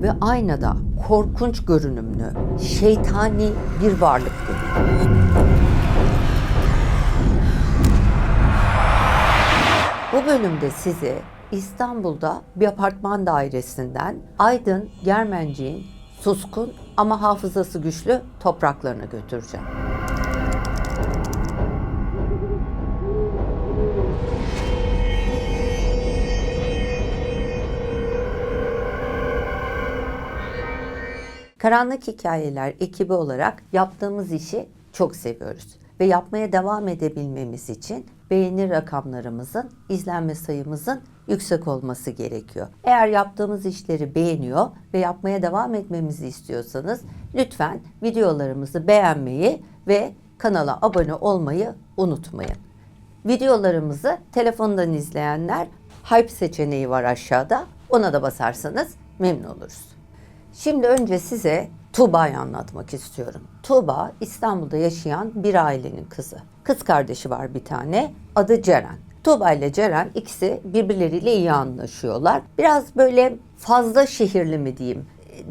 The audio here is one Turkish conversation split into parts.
ve aynada korkunç görünümlü, şeytani bir varlık görüyor. Bu bölümde sizi İstanbul'da bir apartman dairesinden Aydın Germencik'in suskun ama hafızası güçlü topraklarına götüreceğim. Karanlık Hikayeler ekibi olarak yaptığımız işi çok seviyoruz ve yapmaya devam edebilmemiz için beğeni rakamlarımızın, izlenme sayımızın yüksek olması gerekiyor. Eğer yaptığımız işleri beğeniyor ve yapmaya devam etmemizi istiyorsanız lütfen videolarımızı beğenmeyi ve kanala abone olmayı unutmayın. Videolarımızı telefondan izleyenler Hype seçeneği var aşağıda. Ona da basarsanız memnun oluruz. Şimdi önce size Tuğba'yı anlatmak istiyorum. Tuğba İstanbul'da yaşayan bir ailenin kızı. Kız kardeşi var bir tane, adı Ceren. Tuğba ile Ceren ikisi birbirleriyle iyi anlaşıyorlar. Biraz böyle fazla şehirli mi diyeyim,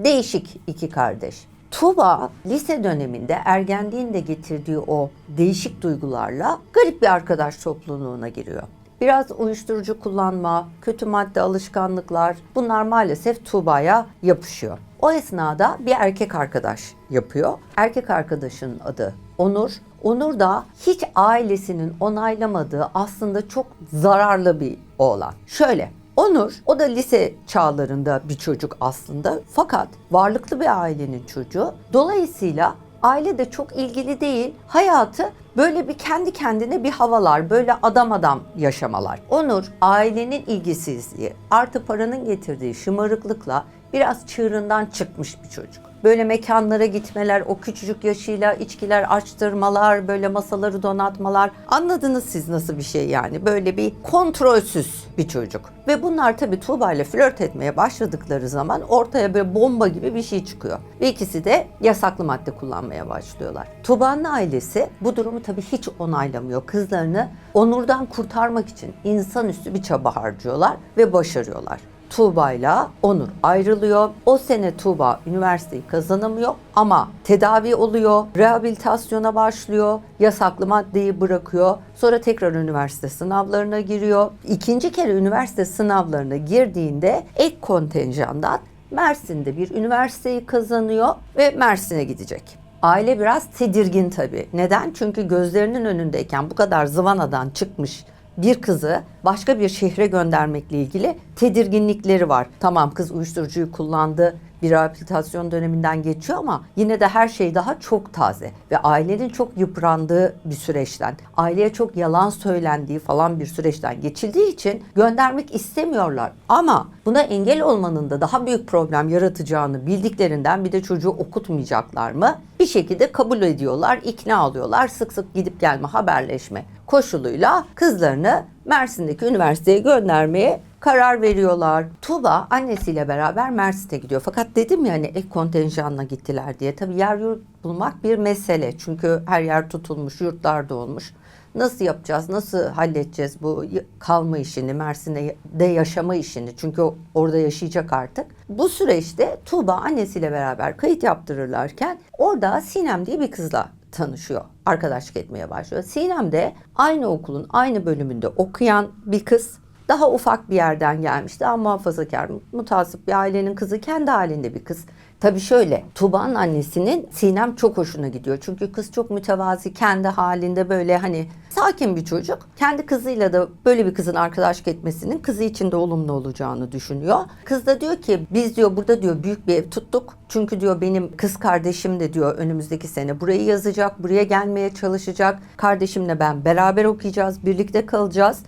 değişik iki kardeş. Tuğba lise döneminde ergenliğin de getirdiği o değişik duygularla garip bir arkadaş topluluğuna giriyor. Biraz uyuşturucu kullanma, kötü madde alışkanlıklar bunlar maalesef Tuğba'ya yapışıyor. O esnada bir erkek arkadaş yapıyor. Erkek arkadaşının adı Onur. Onur da hiç ailesinin onaylamadığı aslında çok zararlı bir oğlan. Şöyle, Onur, o da lise çağlarında bir çocuk aslında fakat varlıklı bir ailenin çocuğu. Dolayısıyla aile de çok ilgili değil. Hayatı böyle bir kendi kendine bir havalar, böyle adam yaşamalar. Onur ailenin ilgisizliği artı paranın getirdiği şımarıklıkla biraz çığırından çıkmış bir çocuk. Böyle mekanlara gitmeler, o küçücük yaşıyla içkiler açtırmalar, böyle masaları donatmalar. Anladınız siz nasıl bir şey yani. Böyle bir kontrolsüz bir çocuk. Ve bunlar tabii Tuğba ile flört etmeye başladıkları zaman ortaya böyle bomba gibi bir şey çıkıyor. Ve ikisi de yasaklı madde kullanmaya başlıyorlar. Tuğba'nın ailesi bu durumu tabii hiç onaylamıyor. Kızlarını Onur'dan kurtarmak için insanüstü bir çaba harcıyorlar ve başarıyorlar. Tuğba'yla Onur ayrılıyor. O sene Tuğba üniversiteyi kazanamıyor ama tedavi oluyor, rehabilitasyona başlıyor, yasaklı maddeyi bırakıyor. Sonra tekrar üniversite sınavlarına giriyor. İkinci kere üniversite sınavlarına girdiğinde ek kontenjandan Mersin'de bir üniversiteyi kazanıyor ve Mersin'e gidecek. Aile biraz tedirgin tabii. Neden? Çünkü gözlerinin önündeyken bu kadar zıvanadan çıkmış bir kızı başka bir şehre göndermekle ilgili tedirginlikleri var. Tamam, kız uyuşturucuyu kullandı, bir rehabilitasyon döneminden geçiyor ama yine de her şey daha çok taze ve ailenin çok yıprandığı bir süreçten, aileye çok yalan söylendiği falan bir süreçten geçildiği için göndermek istemiyorlar. Ama buna engel olmanın da daha büyük problem yaratacağını bildiklerinden bir de çocuğu okutmayacaklar mı? Bir şekilde kabul ediyorlar, ikna oluyorlar, sık sık gidip gelme, haberleşme koşuluyla kızlarını Mersin'deki üniversiteye göndermeye karar veriyorlar. Tuğba annesiyle beraber Mersin'e gidiyor. Fakat dedim ya hani ek kontenjanla gittiler diye. Tabii yer yurt bulmak bir mesele. Çünkü her yer tutulmuş, yurtlar dolmuş. Nasıl yapacağız, nasıl halledeceğiz bu kalma işini, Mersin'de yaşama işini? Çünkü orada yaşayacak artık. Bu süreçte Tuğba annesiyle beraber kayıt yaptırırlarken orada Sinem diye bir kızla tanışıyor. Arkadaşlık etmeye başlıyor. Sinem de aynı okulun aynı bölümünde okuyan bir kız. Daha ufak bir yerden gelmiş, daha muhafazakar, mutasip bir ailenin kızı, kendi halinde bir kız. Tabii şöyle, Tuğba'nın annesinin Sinem çok hoşuna gidiyor. Çünkü kız çok mütevazi, kendi halinde böyle hani sakin bir çocuk. Kendi kızıyla da böyle bir kızın arkadaşlık etmesinin kızı için de olumlu olacağını düşünüyor. Kız da diyor ki biz diyor burada diyor büyük bir ev tuttuk. Çünkü diyor benim kız kardeşim de diyor önümüzdeki sene burayı yazacak, buraya gelmeye çalışacak. Kardeşimle ben beraber okuyacağız, birlikte kalacağız.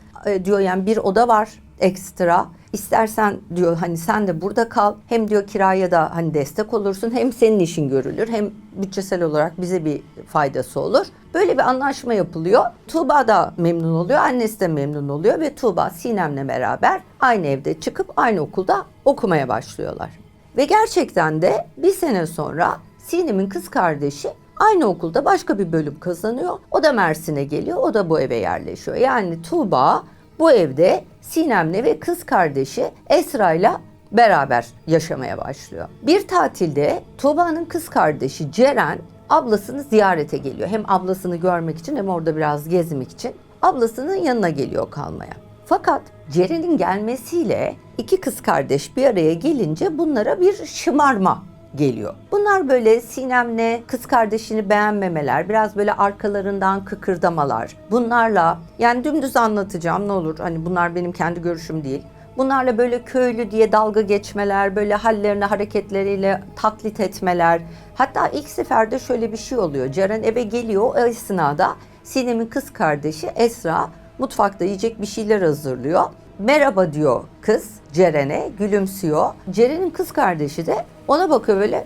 Diyor yani bir oda var ekstra. İstersen diyor hani sen de burada kal. Hem diyor kiraya da hani destek olursun. Hem senin işin görülür. Hem bütçesel olarak bize bir faydası olur. Böyle bir anlaşma yapılıyor. Tuğba da memnun oluyor. Annesi de memnun oluyor. Ve Tuğba Sinem'le beraber aynı evde çıkıp aynı okulda okumaya başlıyorlar. Ve gerçekten de bir sene sonra Sinem'in kız kardeşi aynı okulda başka bir bölüm kazanıyor. O da Mersin'e geliyor. O da bu eve yerleşiyor. Yani Tuğba bu evde Sinem'le ve kız kardeşi Esra'yla beraber yaşamaya başlıyor. Bir tatilde Tuğba'nın kız kardeşi Ceren ablasını ziyarete geliyor. Hem ablasını görmek için hem orada biraz gezmek için ablasının yanına geliyor kalmaya. Fakat Ceren'in gelmesiyle iki kız kardeş bir araya gelince bunlara bir şımarma geliyor. Bunlar böyle Sinem'le kız kardeşini beğenmemeler, biraz böyle arkalarından kıkırdamalar. Bunlarla, yani dümdüz anlatacağım ne olur, hani bunlar benim kendi görüşüm değil. Bunlarla böyle köylü diye dalga geçmeler, böyle hallerine hareketleriyle taklit etmeler. Hatta ilk seferde şöyle bir şey oluyor. Ceren eve geliyor, o esnada Sinem'in kız kardeşi Esra mutfakta yiyecek bir şeyler hazırlıyor. Merhaba diyor kız Ceren'e, gülümsüyor. Ceren'in kız kardeşi de ona bakıyor böyle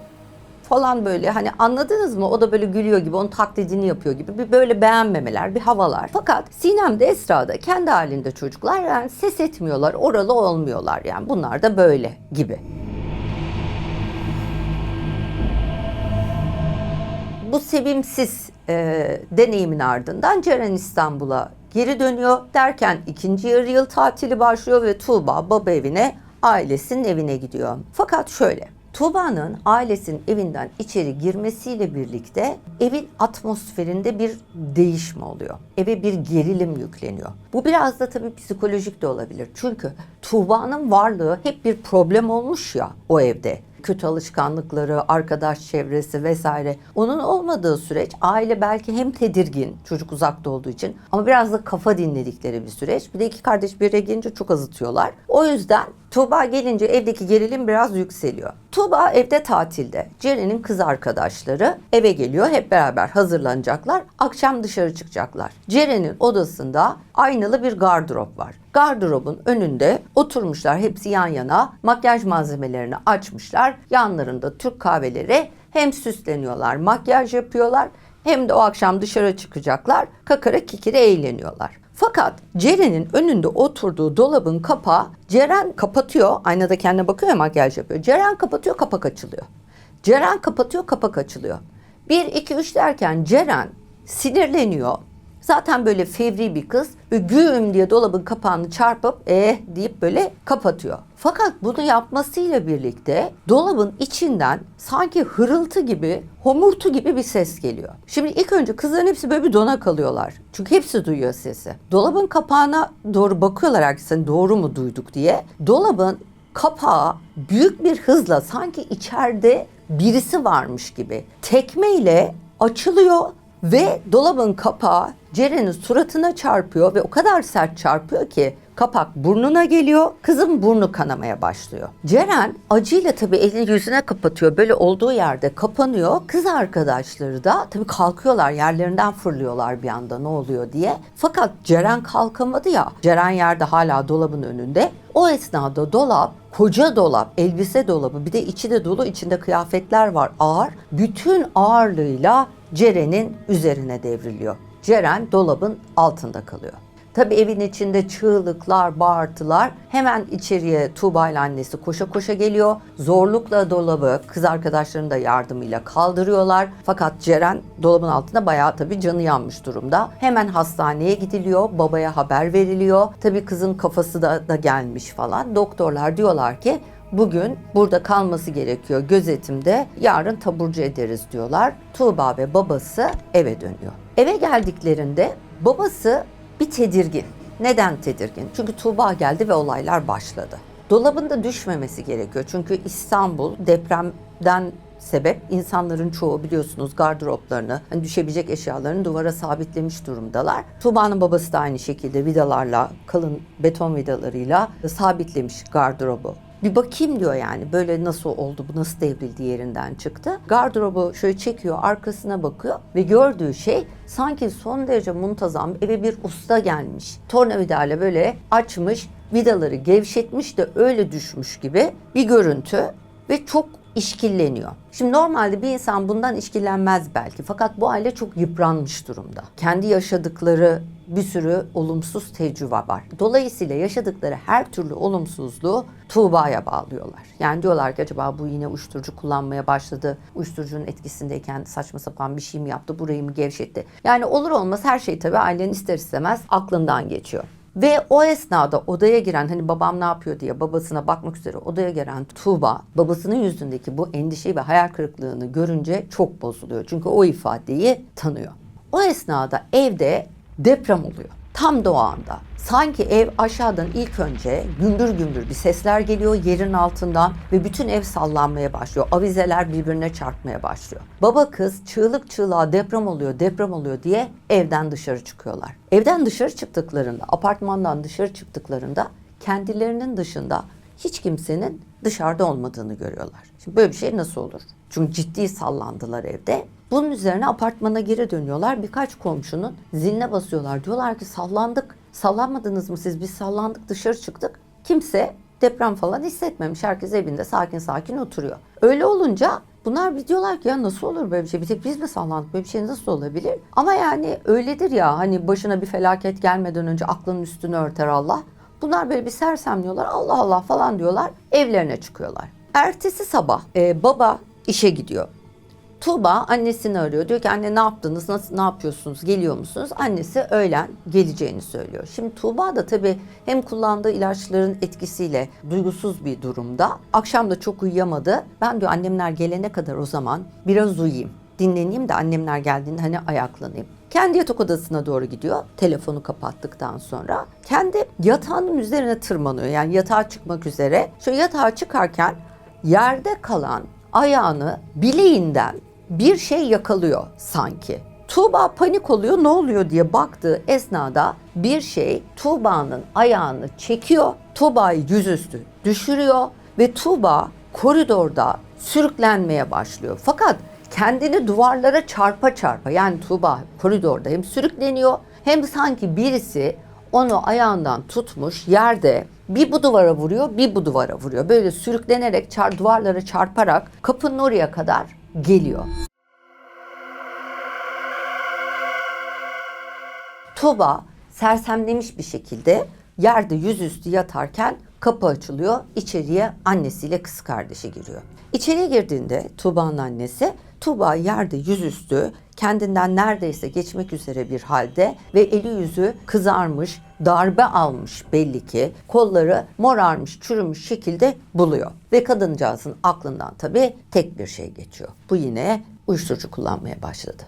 falan, böyle hani anladınız mı? O da böyle gülüyor gibi, onun taklidini yapıyor gibi, bir böyle beğenmemeler, bir havalar. Fakat Sinem de Esra da kendi halinde çocuklar, yani ses etmiyorlar, oralı olmuyorlar, yani bunlar da böyle gibi. Bu sevimsiz deneyimin ardından Ceren İstanbul'a geri dönüyor. Derken ikinci yarı yıl tatili başlıyor ve Tuğba baba evine, ailesinin evine gidiyor. Fakat şöyle, Tuğba'nın ailesinin evinden içeri girmesiyle birlikte evin atmosferinde bir değişme oluyor. Eve bir gerilim yükleniyor. Bu biraz da tabii psikolojik de olabilir. Çünkü Tuğba'nın varlığı hep bir problem olmuş ya o evde. Kötü alışkanlıkları, arkadaş çevresi vesaire. Onun olmadığı süreç aile belki hem tedirgin, çocuk uzakta olduğu için, ama biraz da kafa dinledikleri bir süreç. Bir de iki kardeş bir araya gelince çok azıtıyorlar. O yüzden Tuğba gelince evdeki gerilim biraz yükseliyor. Tuğba evde tatilde. Ceren'in kız arkadaşları eve geliyor. Hep beraber hazırlanacaklar. Akşam dışarı çıkacaklar. Ceren'in odasında aynalı bir gardırop var. Gardırobun önünde oturmuşlar hepsi yan yana. Makyaj malzemelerini açmışlar. Yanlarında Türk kahveleri, hem süsleniyorlar, makyaj yapıyorlar, hem de o akşam dışarı çıkacaklar. Kakara kikiri eğleniyorlar. Fakat Ceren'in önünde oturduğu dolabın kapağı, Ceren kapatıyor, aynada kendine bakıyor ya, makyaj yapıyor. Ceren kapatıyor, kapak açılıyor. Ceren kapatıyor, kapak açılıyor. 1, 2, 3 derken Ceren sinirleniyor. Zaten böyle fevri bir kız. Güm diye dolabın kapağını çarpıp deyip böyle kapatıyor. Fakat bunu yapmasıyla birlikte dolabın içinden sanki hırıltı gibi, homurtu gibi bir ses geliyor. Şimdi ilk önce kızların hepsi böyle bir dona kalıyorlar. Çünkü hepsi duyuyor sesi. Dolabın kapağına doğru bakıyorlar herkes, doğru mu duyduk diye. Dolabın kapağı büyük bir hızla, sanki içeride birisi varmış gibi, tekmeyle açılıyor. Ve dolabın kapağı Ceren'in suratına çarpıyor ve o kadar sert çarpıyor ki kapak burnuna geliyor. Kızın burnu kanamaya başlıyor. Ceren acıyla tabii elini yüzüne kapatıyor. Böyle olduğu yerde kapanıyor. Kız arkadaşları da tabii kalkıyorlar, yerlerinden fırlıyorlar bir anda ne oluyor diye. Fakat Ceren kalkamadı ya. Ceren yerde hala dolabın önünde. O esnada dolap, koca dolap, elbise dolabı, bir de içi de dolu, içinde kıyafetler var ağır. Bütün ağırlığıyla Ceren'in üzerine devriliyor. Ceren dolabın altında kalıyor. Tabii evin içinde çığlıklar, bağırtılar. Hemen içeriye Tuğba ile annesi koşa koşa geliyor. Zorlukla dolabı kız arkadaşlarının da yardımıyla kaldırıyorlar. Fakat Ceren dolabın altında bayağı tabii canı yanmış durumda. Hemen hastaneye gidiliyor, babaya haber veriliyor. Tabii kızın kafası da gelmiş falan. Doktorlar diyorlar ki bugün burada kalması gerekiyor gözetimde, yarın taburcu ederiz diyorlar. Tuğba ve babası eve dönüyor. Eve geldiklerinde babası bir tedirgin. Neden tedirgin? Çünkü Tuğba geldi ve olaylar başladı. Dolabın da düşmemesi gerekiyor. Çünkü İstanbul depremden sebep insanların çoğu biliyorsunuz gardıroplarını, hani düşebilecek eşyalarını duvara sabitlemiş durumdalar. Tuğba'nın babası da aynı şekilde vidalarla, kalın beton vidalarıyla sabitlemiş gardırobu. Bir bakayım diyor, yani böyle nasıl oldu, bu nasıl devrildi, yerinden çıktı. Gardırobu şöyle çekiyor, arkasına bakıyor ve gördüğü şey sanki son derece muntazam, eve bir usta gelmiş. Tornavidayla böyle açmış, vidaları gevşetmiş de öyle düşmüş gibi bir görüntü ve çok işkilleniyor. Şimdi normalde bir insan bundan işkillenmez belki, fakat bu aile çok yıpranmış durumda. Kendi yaşadıkları bir sürü olumsuz tecrübe var. Dolayısıyla yaşadıkları her türlü olumsuzluğu Tuğba'ya bağlıyorlar. Yani diyorlar ki acaba bu yine uyuşturucu kullanmaya başladı. Uyuşturucunun etkisindeyken saçma sapan bir şey mi yaptı, burayı mı gevşetti? Yani olur olmaz her şey tabii ailenin ister istemez aklından geçiyor. Ve o esnada odaya giren, hani babam ne yapıyor diye babasına bakmak üzere odaya giren Tuğba, babasının yüzündeki bu endişeyi ve hayal kırıklığını görünce çok bozuluyor. Çünkü o ifadeyi tanıyor. O esnada evde deprem oluyor. Tam da o anda. Sanki ev aşağıdan ilk önce gümbür gümbür bir sesler geliyor yerin altından ve bütün ev sallanmaya başlıyor. Avizeler birbirine çarpmaya başlıyor. Baba kız çığlık çığlığa deprem oluyor, deprem oluyor diye evden dışarı çıkıyorlar. Evden dışarı çıktıklarında, apartmandan dışarı çıktıklarında kendilerinin dışında hiç kimsenin dışarıda olmadığını görüyorlar. Şimdi böyle bir şey nasıl olur? Çünkü ciddi sallandılar evde. Bunun üzerine apartmana geri dönüyorlar. Birkaç komşunun ziline basıyorlar. Diyorlar ki sallandık. Sallanmadınız mı siz? Biz sallandık, dışarı çıktık. Kimse deprem falan hissetmemiş. Herkes evinde sakin sakin oturuyor. Öyle olunca bunlar bir diyorlar ki ya nasıl olur böyle bir şey? Bir tek biz mi sallandık? Böyle bir şey nasıl olabilir? Ama yani öyledir ya, hani başına bir felaket gelmeden önce aklının üstünü örter Allah. Bunlar böyle bir sersemliyorlar. Allah Allah falan diyorlar. Evlerine çıkıyorlar. Ertesi sabah baba işe gidiyor. Tuğba annesini arıyor. Diyor ki anne ne yaptınız? Nasıl, ne yapıyorsunuz? Geliyor musunuz? Annesi öğlen geleceğini söylüyor. Şimdi Tuğba da tabii hem kullandığı ilaçların etkisiyle duygusuz bir durumda. Akşam da çok uyuyamadı. Ben diyor annemler gelene kadar o zaman biraz uyuyayım. Dinleneyim de annemler geldiğinde hani ayaklanayım. Kendi yatak odasına doğru gidiyor. Telefonu kapattıktan sonra kendi yatağının üzerine tırmanıyor. Yani yatağa çıkmak üzere. Şöyle yatağa çıkarken yerde kalan ayağını bileğinden bir şey yakalıyor sanki. Tuğba panik oluyor, ne oluyor diye baktığı esnada bir şey Tuğba'nın ayağını çekiyor. Tuğba'yı yüzüstü düşürüyor ve Tuğba koridorda sürüklenmeye başlıyor. Fakat kendini duvarlara çarpa çarpa, yani Tuğba koridorda hem sürükleniyor hem sanki birisi onu ayağından tutmuş yerde bir bu duvara vuruyor, bir bu duvara vuruyor. Böyle sürüklenerek duvarlara çarparak kapının oraya kadar geliyor. Tuğba sersemlemiş bir şekilde yerde yüzüstü yatarken kapı açılıyor. İçeriye annesiyle kız kardeşi giriyor. İçeriye girdiğinde Tuğba'nın annesi, Tuğba yerde yüzüstü kendinden neredeyse geçmek üzere bir halde ve eli yüzü kızarmış, darbe almış belli ki, kolları morarmış, çürümüş şekilde buluyor. Ve kadıncağızın aklından tabii tek bir şey geçiyor. Bu yine uyuşturucu kullanmaya başladı.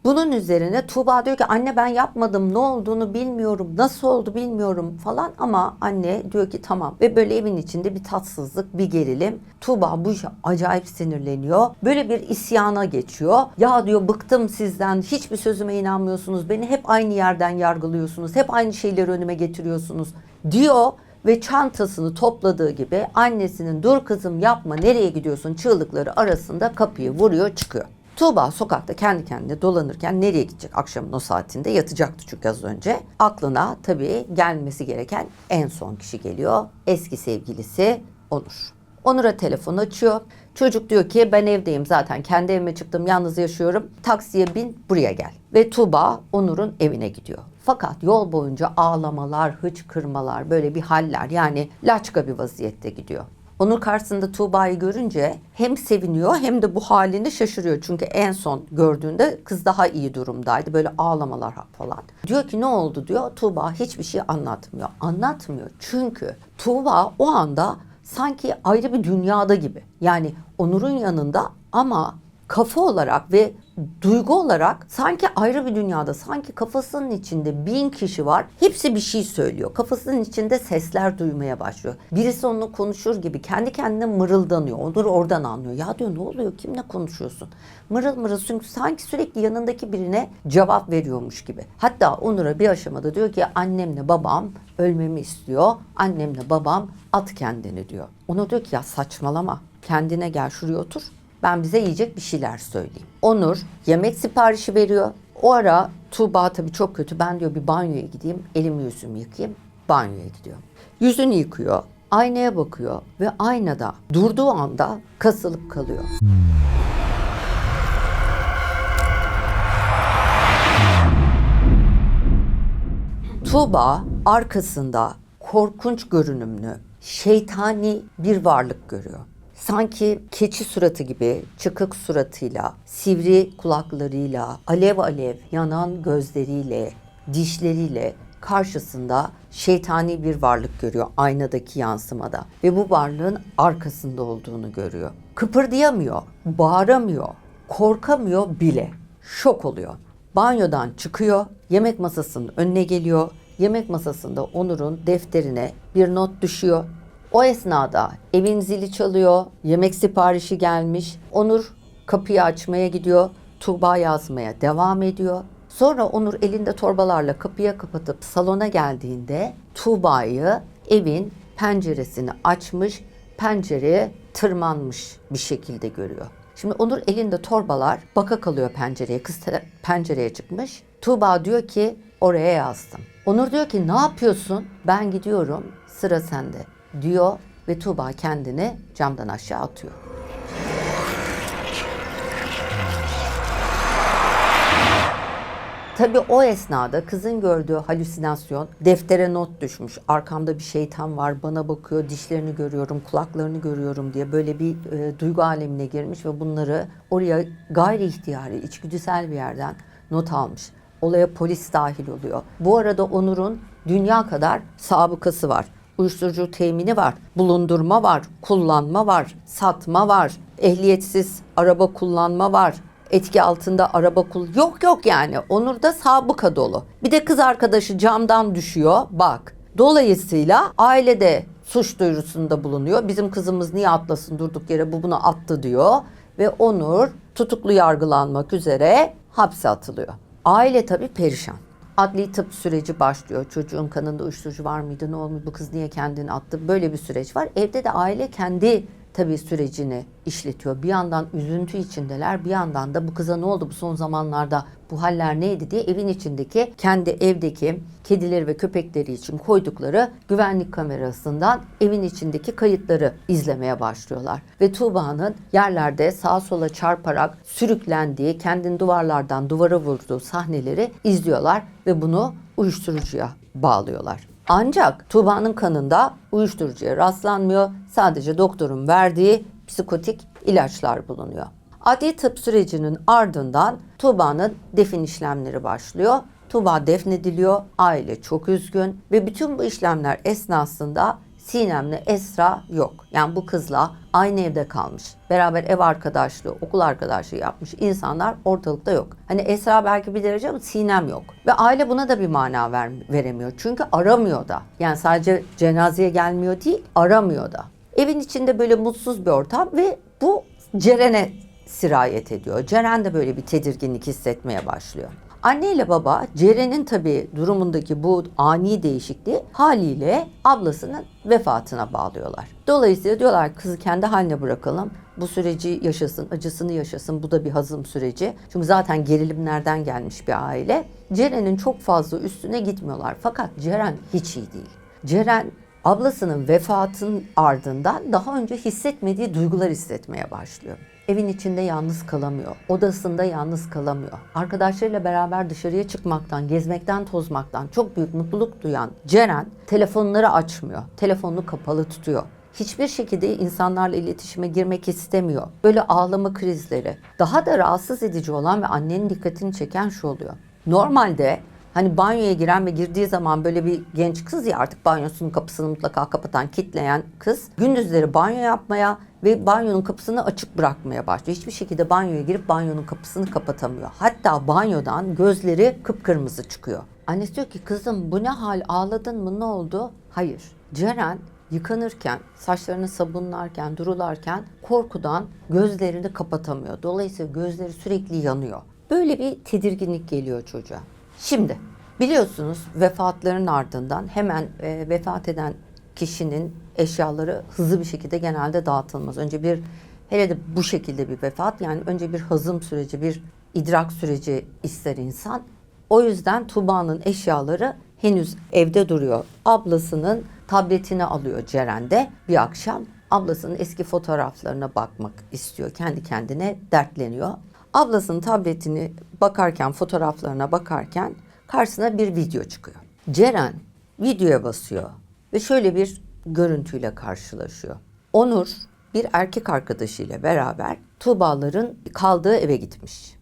Bunun üzerine Tuğba diyor ki anne ben yapmadım, ne olduğunu bilmiyorum, nasıl oldu bilmiyorum falan, ama anne diyor ki tamam. Ve böyle evin içinde bir tatsızlık, bir gerilim. Tuğba bu işe acayip sinirleniyor. Böyle bir isyana geçiyor. Ya diyor bıktım sizden, hiçbir sözüme inanmıyorsunuz, beni hep aynı yerden yargılıyorsunuz, hep aynı şeyleri önüme getiriyorsunuz diyor. Ve çantasını topladığı gibi annesinin dur kızım yapma nereye gidiyorsun çığlıkları arasında kapıyı vuruyor çıkıyor. Tuğba sokakta kendi kendine dolanırken nereye gidecek? Akşamın o saatinde yatacaktı çünkü az önce. Aklına tabii gelmesi gereken en son kişi geliyor. Eski sevgilisi Onur. Onur'a telefon açıyor. Çocuk diyor ki ben evdeyim zaten, kendi evime çıktım, yalnız yaşıyorum. Taksiye bin buraya gel. Ve Tuğba Onur'un evine gidiyor. Fakat yol boyunca ağlamalar, hıçkırmalar, böyle bir haller, yani laçka bir vaziyette gidiyor. Onur karşısında Tuğba'yı görünce hem seviniyor hem de bu halini şaşırıyor. Çünkü en son gördüğünde kız daha iyi durumdaydı. Böyle ağlamalar falan. Diyor ki ne oldu diyor. Tuğba hiçbir şey anlatmıyor. Anlatmıyor çünkü Tuğba o anda sanki ayrı bir dünyada gibi. Yani Onur'un yanında ama kafa olarak ve duygu olarak sanki ayrı bir dünyada, sanki kafasının içinde 1000 kişi var. Hepsi bir şey söylüyor. Kafasının içinde sesler duymaya başlıyor. Birisi onunla konuşur gibi kendi kendine mırıldanıyor. Onur oradan anlıyor. Ya diyor ne oluyor? Kimle konuşuyorsun? Mırıl mırıl, çünkü sanki sürekli yanındaki birine cevap veriyormuş gibi. Hatta Onur'a bir aşamada diyor ki annemle babam ölmemi istiyor. Annemle babam at kendini diyor. Onur diyor ki ya saçmalama. Kendine gel, şuraya otur. Ben bize yiyecek bir şeyler söyleyeyim. Onur yemek siparişi veriyor. O ara Tuğba tabii çok kötü. Ben diyor bir banyoya gideyim, elimi yüzümü yıkayayım. Banyoya gidiyor. Yüzünü yıkıyor, aynaya bakıyor ve aynada durduğu anda kasılıp kalıyor. Tuğba arkasında korkunç görünümlü, şeytani bir varlık görüyor. Sanki keçi suratı gibi çıkık suratıyla, sivri kulaklarıyla, alev alev yanan gözleriyle, dişleriyle karşısında şeytani bir varlık görüyor aynadaki yansımada ve bu varlığın arkasında olduğunu görüyor. Kıpırdayamıyor, bağıramıyor, korkamıyor bile. Şok oluyor. Banyodan çıkıyor, yemek masasının önüne geliyor. Yemek masasında Onur'un defterine bir not düşüyor. O esnada evin zili çalıyor, yemek siparişi gelmiş. Onur kapıyı açmaya gidiyor, Tuğba yazmaya devam ediyor. Sonra Onur elinde torbalarla kapıya kapatıp salona geldiğinde Tuğba'yı evin penceresini açmış, pencereye tırmanmış bir şekilde görüyor. Şimdi Onur elinde torbalar, baka kalıyor pencereye. Kız pencereye çıkmış. Tuğba diyor ki oraya yazdım. Onur diyor ki ne yapıyorsun? Ben gidiyorum, sıra sende diyor ve Tuğba kendini camdan aşağı atıyor. Tabii o esnada kızın gördüğü halüsinasyon, deftere not düşmüş. Arkamda bir şeytan var, bana bakıyor, dişlerini görüyorum, kulaklarını görüyorum diye böyle bir duygu alemine girmiş ve bunları oraya gayri ihtiyari, içgüdüsel bir yerden not almış. Olaya polis dahil oluyor. Bu arada Onur'un dünya kadar sabıkası var. Uyuşturucu temini var, bulundurma var, kullanma var, satma var, ehliyetsiz araba kullanma var. Etki altında araba yok yani. Onur'da sabıka dolu. Bir de kız arkadaşı camdan düşüyor. Bak. Dolayısıyla ailede suç duyurusunda bulunuyor. Bizim kızımız niye atlasın durduk yere bu bunu attı diyor. Ve Onur tutuklu yargılanmak üzere hapse atılıyor. Aile tabii perişan. Adli tıp süreci başlıyor. Çocuğun kanında uyuşturucu var mıydı? Ne olmuş? Bu kız niye kendini attı? Böyle bir süreç var. Evde de aile kendi tabii sürecini işletiyor. Bir yandan üzüntü içindeler, bir yandan da bu kıza ne oldu bu son zamanlarda, bu haller neydi diye evin içindeki, kendi evdeki kedileri ve köpekleri için koydukları güvenlik kamerasından evin içindeki kayıtları izlemeye başlıyorlar. Ve Tuğba'nın yerlerde sağa sola çarparak sürüklendiği, kendini duvarlardan duvara vurduğu sahneleri izliyorlar ve bunu uyuşturucuya bağlıyorlar. Ancak Tuğba'nın kanında uyuşturucuya rastlanmıyor. Sadece doktorun verdiği psikotik ilaçlar bulunuyor. Adli tıp sürecinin ardından Tuğba'nın defin işlemleri başlıyor. Tuğba defnediliyor. Aile çok üzgün ve bütün bu işlemler esnasında Sinem'le Esra yok. Yani bu kızla aynı evde kalmış. Beraber ev arkadaşlığı, okul arkadaşlığı yapmış insanlar ortalıkta yok. Hani Esra belki bir derece ama Sinem yok. Ve aile buna da bir mana veremiyor. Çünkü aramıyor da. Yani sadece cenazeye gelmiyor değil, aramıyor da. Evin içinde böyle mutsuz bir ortam ve bu Ceren'e sirayet ediyor. Ceren de böyle bir tedirginlik hissetmeye başlıyor. Anne ile baba Ceren'in tabii durumundaki bu ani değişikliği haliyle ablasının vefatına bağlıyorlar. Dolayısıyla diyorlar kızı kendi haline bırakalım. Bu süreci yaşasın, acısını yaşasın. Bu da bir hazım süreci. Çünkü zaten gerilimlerden gelmiş bir aile. Ceren'in çok fazla üstüne gitmiyorlar. Fakat Ceren hiç iyi değil. Ceren ablasının vefatının ardından daha önce hissetmediği duygular hissetmeye başlıyor. Evin içinde yalnız kalamıyor. Odasında yalnız kalamıyor. Arkadaşlarıyla beraber dışarıya çıkmaktan, gezmekten, tozmaktan çok büyük mutluluk duyan Ceren telefonları açmıyor. Telefonunu kapalı tutuyor. Hiçbir şekilde insanlarla iletişime girmek istemiyor. Böyle ağlama krizleri. Daha da rahatsız edici olan ve annenin dikkatini çeken şu oluyor. Normalde hani banyoya giren ve girdiği zaman böyle bir genç kız ya, artık banyosunun kapısını mutlaka kapatan, kitleyen kız gündüzleri banyo yapmaya ve banyonun kapısını açık bırakmaya başlıyor. Hiçbir şekilde banyoya girip banyonun kapısını kapatamıyor. Hatta banyodan gözleri kıpkırmızı çıkıyor. Annesi diyor ki kızım bu ne hal, ağladın mı, ne oldu? Hayır. Ceren yıkanırken, saçlarını sabunlarken, durularken korkudan gözlerini kapatamıyor. Dolayısıyla gözleri sürekli yanıyor. Böyle bir tedirginlik geliyor çocuğa. Şimdi biliyorsunuz vefatların ardından hemen vefat eden kişinin eşyaları hızlı bir şekilde genelde dağıtılmaz. Önce hele de bu şekilde bir vefat, yani önce bir hazım süreci, bir idrak süreci ister insan. O yüzden Tuğba'nın eşyaları henüz evde duruyor. Ablasının tabletini alıyor Ceren de bir akşam. Ablasının eski fotoğraflarına bakmak istiyor. Kendi kendine dertleniyor. Ablasının tabletini bakarken, fotoğraflarına bakarken karşısına bir video çıkıyor. Ceren videoya basıyor ve şöyle bir görüntüyle karşılaşıyor. Onur bir erkek arkadaşıyla beraber Tuğbaların kaldığı eve gitmiş.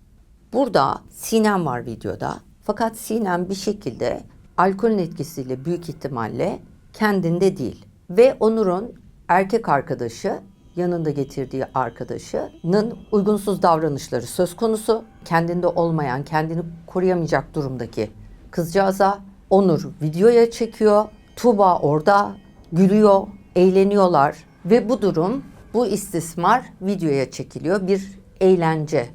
Burada Sinem var videoda. Fakat Sinem bir şekilde alkolün etkisiyle büyük ihtimalle kendinde değil. Ve Onur'un erkek arkadaşı, yanında getirdiği arkadaşının uygunsuz davranışları söz konusu. Kendinde olmayan, kendini koruyamayacak durumdaki kızcağıza Onur videoya çekiyor. Tuğba orada gülüyor, eğleniyorlar ve bu durum, bu istismar videoya çekiliyor bir eğlence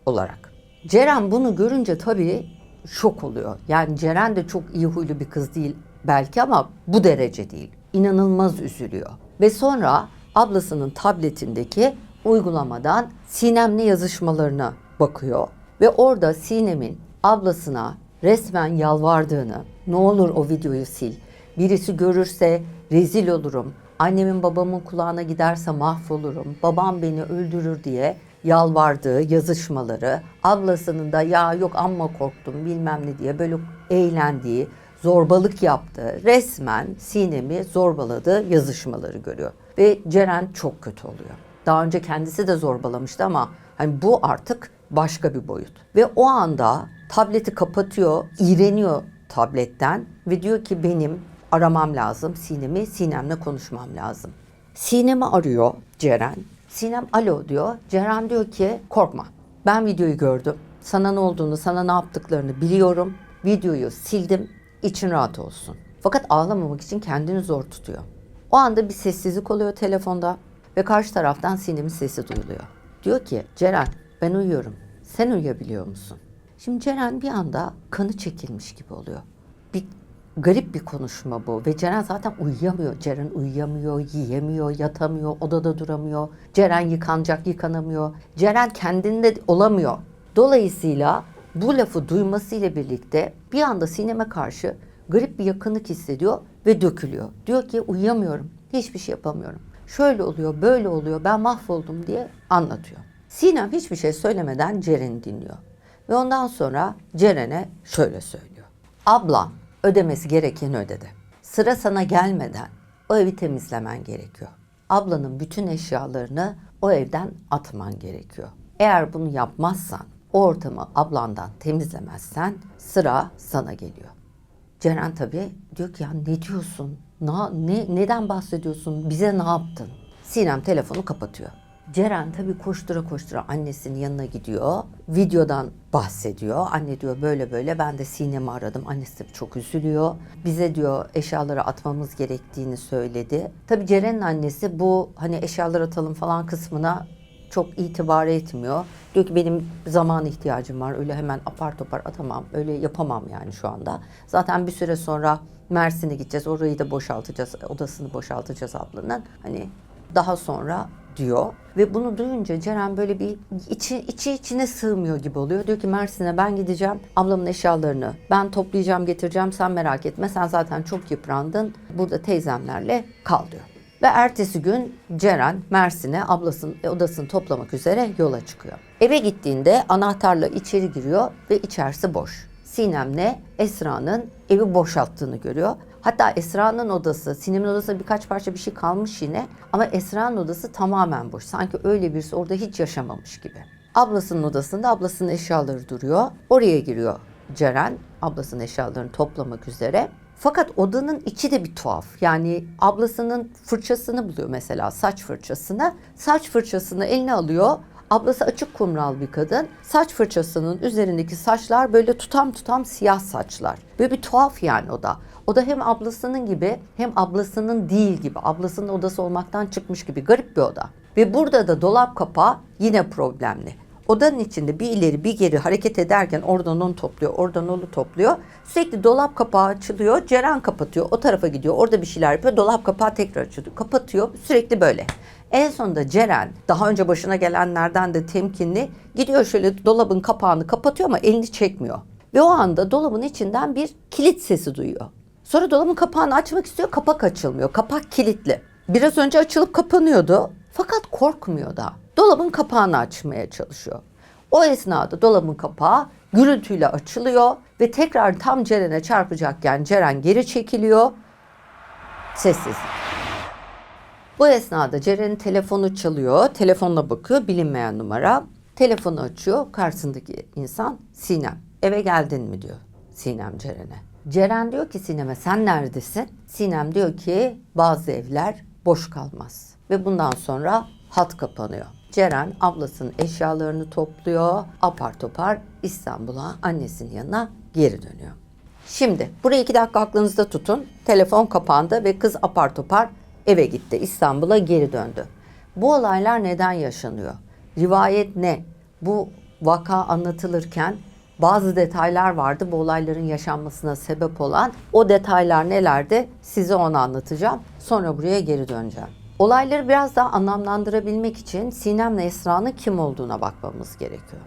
olarak. Ceren bunu görünce tabii şok oluyor. Yani Ceren de çok iyi huylu bir kız değil belki ama bu derece değil. İnanılmaz üzülüyor. Ve sonra ablasının tabletindeki uygulamadan Sinem'le yazışmalarına bakıyor. Ve orada Sinem'in ablasına resmen yalvardığını, ne olur o videoyu sil, birisi görürse rezil olurum, annemin babamın kulağına giderse mahvolurum, babam beni öldürür diye yalvardığı yazışmaları, ablasının da ya yok amma korktum bilmem ne diye böyle eğlendiği, zorbalık yaptığı, resmen Sinem'i zorbaladığı yazışmaları görüyor. Ve Ceren çok kötü oluyor. Daha önce kendisi de zorbalamıştı ama hani bu artık başka bir boyut. Ve o anda tableti kapatıyor, iğreniyor tabletten ve diyor ki benim aramam lazım Sinem'i, Sinem'le konuşmam lazım. Sinem'i arıyor Ceren. Sinem alo diyor. Ceren diyor ki korkma. Ben videoyu gördüm. Sana ne olduğunu, sana ne yaptıklarını biliyorum. Videoyu sildim. İçin rahat olsun. Fakat ağlamamak için kendini zor tutuyor. O anda bir sessizlik oluyor telefonda ve karşı taraftan Sinem'in sesi duyuluyor. Diyor ki Ceren ben uyuyorum. Sen uyuyabiliyor musun? Şimdi Ceren bir anda kanı çekilmiş gibi oluyor. Bir garip bir konuşma bu ve Ceren zaten uyuyamıyor. Ceren uyuyamıyor, yiyemiyor, yatamıyor, odada duramıyor. Ceren yıkanacak, yıkanamıyor. Ceren kendinde olamıyor. Dolayısıyla bu lafı duymasıyla birlikte bir anda Sinem'e karşı garip bir yakınlık hissediyor ve dökülüyor. Diyor ki uyuyamıyorum, hiçbir şey yapamıyorum. Şöyle oluyor, böyle oluyor, ben mahvoldum diye anlatıyor. Sinem hiçbir şey söylemeden Ceren'i dinliyor. Ve ondan sonra Ceren'e şöyle söylüyor. Ablam ödemesi gerekeni ödedi. Sıra sana gelmeden o evi temizlemen gerekiyor. Ablanın bütün eşyalarını o evden atman gerekiyor. Eğer bunu yapmazsan, o ortamı ablandan temizlemezsen sıra sana geliyor. Ceren tabii diyor ki ya ne diyorsun? Neden bahsediyorsun? Bize ne yaptın? Sinem telefonu kapatıyor. Ceren tabii koştura koştura annesinin yanına gidiyor. Videodan bahsediyor. Anne diyor böyle böyle ben de Sinem'i aradım. Annesi tabii çok üzülüyor. Bize diyor eşyaları atmamız gerektiğini söyledi. Tabii Ceren'in annesi bu hani eşyaları atalım falan kısmına çok itibar etmiyor. Diyor ki benim zaman ihtiyacım var. Öyle hemen apar topar atamam. Öyle yapamam yani şu anda. Zaten bir süre sonra Mersin'e gideceğiz. Orayı da boşaltacağız. Odasını boşaltacağız ablanın. Hani daha sonra diyor. Ve bunu duyunca Ceren böyle bir içine sığmıyor gibi oluyor. Diyor ki Mersin'e ben gideceğim. Ablamın eşyalarını ben toplayacağım, getireceğim. Sen merak etme. Sen zaten çok yıprandın. Burada teyzemlerle kal diyor. Ve ertesi gün Ceren Mersin'e ablasının odasını toplamak üzere yola çıkıyor. Eve gittiğinde anahtarla içeri giriyor ve içerisi boş. Sinem'le Esra'nın evi boşalttığını görüyor. Hatta Esra'nın odası, Sinem'in odasında birkaç parça bir şey kalmış yine ama Esra'nın odası tamamen boş. Sanki öyle birisi orada hiç yaşamamış gibi. Ablasının odasında ablasının eşyaları duruyor. Oraya giriyor Ceren, ablasının eşyalarını toplamak üzere. Fakat odanın içi de bir tuhaf. Yani ablasının fırçasını buluyor mesela, saç fırçasını. Saç fırçasını eline alıyor. Ablası açık kumral bir kadın. Saç fırçasının üzerindeki saçlar böyle tutam siyah saçlar. Böyle bir tuhaf yani o da. O da hem ablasının gibi hem ablasının değil gibi. Ablasının odası olmaktan çıkmış gibi garip bir oda. Ve burada da dolap kapağı yine problemli. Odanın içinde bir ileri bir geri hareket ederken oradan onu topluyor, oradan onu topluyor. Sürekli dolap kapağı açılıyor, Ceren kapatıyor, o tarafa gidiyor, orada bir şeyler yapıyor, dolap kapağı tekrar açılıyor, kapatıyor, sürekli böyle. En sonunda Ceren, daha önce başına gelenlerden de temkinli, gidiyor şöyle dolabın kapağını kapatıyor ama elini çekmiyor. Ve o anda dolabın içinden bir kilit sesi duyuyor. Sonra dolabın kapağını açmak istiyor, kapak açılmıyor, kapak kilitli. Biraz önce açılıp kapanıyordu fakat korkmuyor da. Dolabın kapağını açmaya çalışıyor. O esnada dolabın kapağı gürültüyle açılıyor ve tekrar tam Ceren'e çarpacakken Ceren geri çekiliyor. Sessizlik. Bu esnada Ceren'in telefonu çalıyor. Telefonla bakıyor, bilinmeyen numara. Telefonu açıyor. Karşısındaki insan Sinem. Eve geldin mi diyor Sinem Ceren'e. Ceren diyor ki Sinem'e sen neredesin? Sinem diyor ki bazı evler boş kalmaz. Ve bundan sonra hat kapanıyor. Ceren ablasının eşyalarını topluyor. Apar topar İstanbul'a annesinin yanına geri dönüyor. Şimdi burayı 2 dakika aklınızda tutun. Telefon kapandı ve kız apar topar eve gitti. İstanbul'a geri döndü. Bu olaylar neden yaşanıyor? Rivayet ne? Bu vaka anlatılırken bazı detaylar vardı bu olayların yaşanmasına sebep olan. O detaylar nelerdi? Size onu anlatacağım. Sonra buraya geri döneceğim. Olayları biraz daha anlamlandırabilmek için Sinem'le Esra'nın kim olduğuna bakmamız gerekiyor.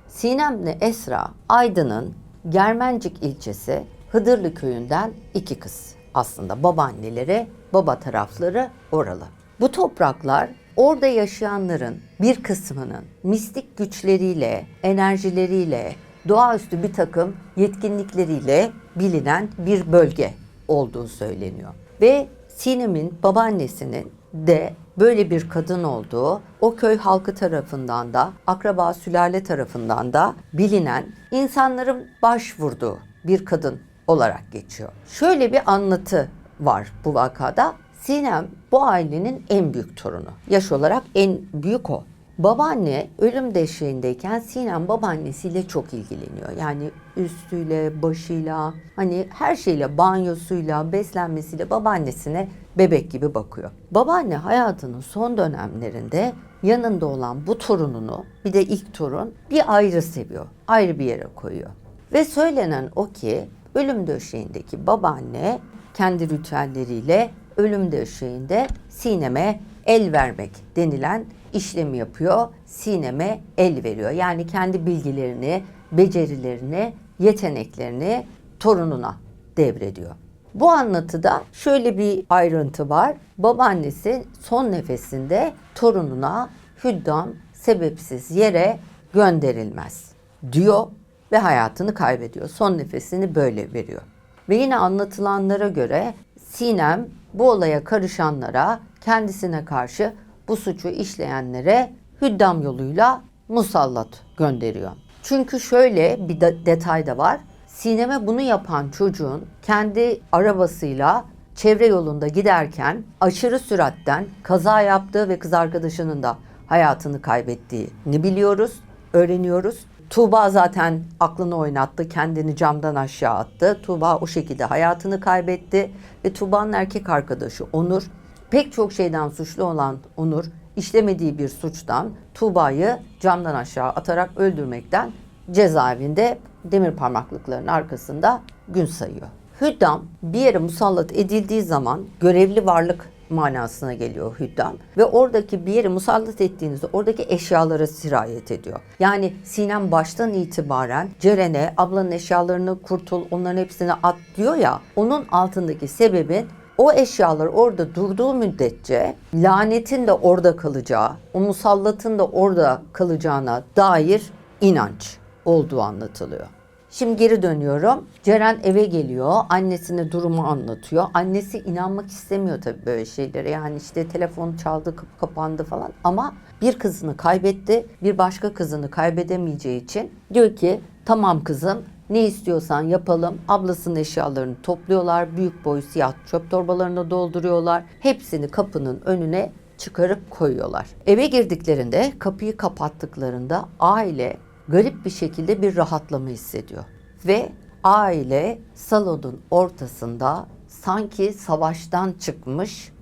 Sinem'le Esra, Aydın'ın Germencik ilçesi Hıdırlı köyünden 2 kız. Aslında babaanneleri, baba tarafları oralı. Bu topraklar orada yaşayanların bir kısmının mistik güçleriyle, enerjileriyle, doğaüstü bir takım yetkinlikleriyle bilinen bir bölge olduğu söyleniyor. Ve Sinem'in babaannesinin de böyle bir kadın olduğu o köy halkı tarafından da akraba sülale tarafından da bilinen insanların başvurduğu bir kadın olarak geçiyor. Şöyle bir anlatı var bu vakada. Sinem bu ailenin en büyük torunu. Yaş olarak en büyük o. Babaanne ölüm döşeğindeyken Sinem babaannesiyle çok ilgileniyor. Yani üstüyle, başıyla, hani her şeyle, banyosuyla, beslenmesiyle babaannesine bebek gibi bakıyor. Babaanne hayatının son dönemlerinde yanında olan bu torununu, bir de ilk torun, bir ayrı seviyor. Ayrı bir yere koyuyor. Ve söylenen o ki ölüm döşeğindeki babaanne kendi ritüelleriyle ölüm döşeğinde Sinem'e el vermek denilen işlemi yapıyor. Sinem'e el veriyor. Yani kendi bilgilerini, becerilerini, yeteneklerini torununa devrediyor. Bu anlatıda şöyle bir ayrıntı var. Babaannesi son nefesinde torununa hüddam sebepsiz yere gönderilmez diyor ve hayatını kaybediyor. Son nefesini böyle veriyor. Ve yine anlatılanlara göre Sinem bu olaya karışanlara, kendisine karşı bu suçu işleyenlere hüddam yoluyla musallat gönderiyor. Çünkü şöyle bir detay da var. Sinem'e bunu yapan çocuğun kendi arabasıyla çevre yolunda giderken aşırı süratten kaza yaptığı ve kız arkadaşının da hayatını kaybettiğini biliyoruz, öğreniyoruz. Tuğba zaten aklını oynattı, kendini camdan aşağı attı. Tuğba o şekilde hayatını kaybetti ve Tuğba'nın erkek arkadaşı Onur, pek çok şeyden suçlu olan Onur, işlemediği bir suçtan Tuğba'yı camdan aşağı atarak öldürmekten cezaevinde demir parmaklıkların arkasında gün sayıyor. Hüddam bir yere musallat edildiği zaman görevli varlık manasına geliyor hüddam ve oradaki bir yere musallat ettiğinizde oradaki eşyalara sirayet ediyor. Yani Sinem baştan itibaren Ceren'e ablanın eşyalarını kurtul, onların hepsini at diyor ya, onun altındaki sebebin o eşyalar orada durduğu müddetçe lanetin de orada kalacağı, o musallatın da orada kalacağına dair inanç olduğu anlatılıyor. Şimdi geri dönüyorum. Ceren eve geliyor. Annesine durumu anlatıyor. Annesi inanmak istemiyor tabii böyle şeylere. Yani işte telefon çaldı, kapı kapandı falan. Ama bir kızını kaybetti. Bir başka kızını kaybedemeyeceği için diyor ki tamam kızım ne istiyorsan yapalım. Ablasının eşyalarını topluyorlar. Büyük boy siyah çöp torbalarına dolduruyorlar. Hepsini kapının önüne çıkarıp koyuyorlar. Eve girdiklerinde, kapıyı kapattıklarında aile garip bir şekilde bir rahatlama hissediyor. Ve aile salonun ortasında sanki savaştan çıkmış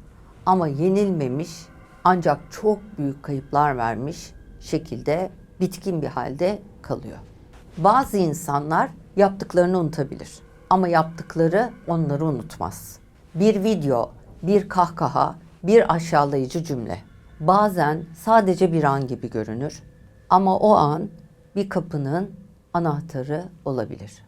ama yenilmemiş ancak çok büyük kayıplar vermiş şekilde bitkin bir halde kalıyor. Bazı insanlar yaptıklarını unutabilir ama yaptıkları onları unutmaz. Bir video, bir kahkaha, bir aşağılayıcı cümle bazen sadece bir an gibi görünür ama o an bir kapının anahtarı olabilir.